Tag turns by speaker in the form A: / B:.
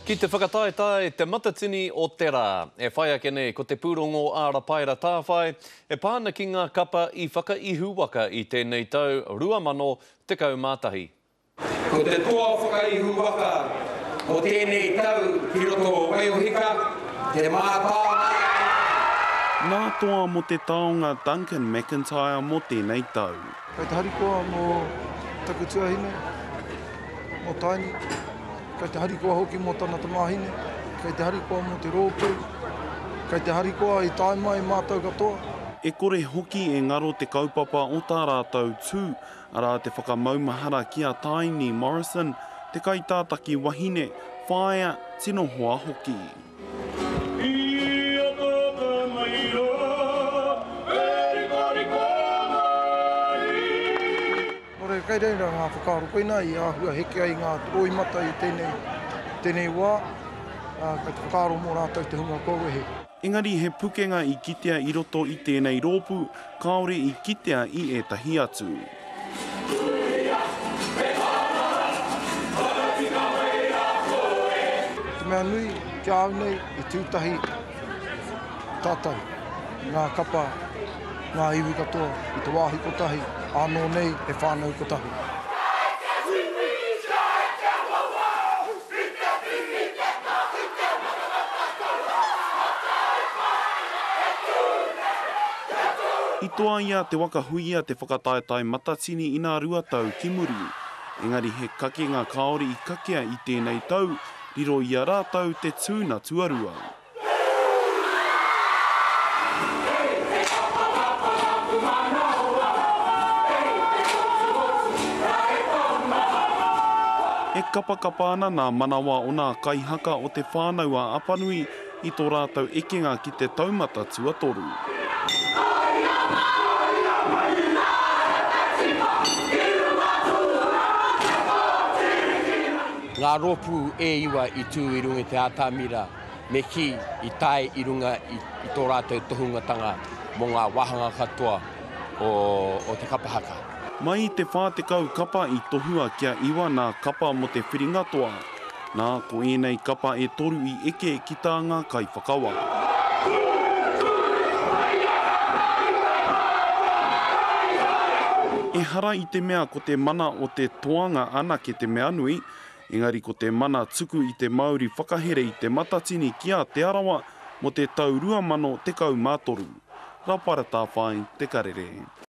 A: Ki te whakataetae te matatini o te rā, e whai ake nei ko te pūrongo āra paira tāwhai, e pāna ki ngā kapa I whakaihu waka I tēnei tau 2011.
B: Ko te toa whakaihu waka o tēnei tau ki roto o Waiohika, te mātāna.
C: Nā toa mo te taonga Duncan McIntyre mo tēnei tau.
D: Kei te harikoa mō takutuahine, mō taini. Kei te harikoa hoki mō tana tamahine. Kei te harikoa mō te rōpū. Kei te harikoa I tae mai mātou katoa.
C: E kore hoki e ngaro te kaupapa o tā rātou tū, arā te whakamaumahara ki a Taini Morrison, te kaitātaki wahine, whaia tino hoa hoki.
D: Kei reira ngā whakaaro koina I āhua heke ai ngā roimata I tēnei wā, kei te whakaaro mō rātou te hunga kōwehe.
C: Engari he pukenga I kitea I roto I tēnei rōpū, kāore I kitea I etahi atu.
D: Te mea nui, kia au nei I tūtahi tātou, ngā kapa, ngā iwi katoa, I te wāhi kotahi, anō nei e whānau kotahi.
C: I toa ia te waka huia te whakataetai matatini I nā ruatau ki muri. Engari he kake ngā kāore I kakea I tēnei tau, riro I a rātau te tūna tuarua. E kapakapa ana nā manawa o nā kaihaka o te whānau a Apanui I tō rātau ekenga ki te taumata tuatoru.
E: Ngā rōpū e iwa I tū I runga te ātāmira, me ki I tae I runga I tō rātou tohungatanga mō ngā wahanga katoa o te kapahaka.
C: Mai te whātekau kapa I tohua kia iwa nā kapa mo te whiringatoa. Nā ko enei kapa e toru I eke ki tā ngā kai whakawa. E hara I te mea ko te mana o te toanga ana ke te mea nui, engari ko te mana tuku I te Māori whakahere I te matatini ki a te arawa mo te tau 2013. Rapara tā whai, te karere.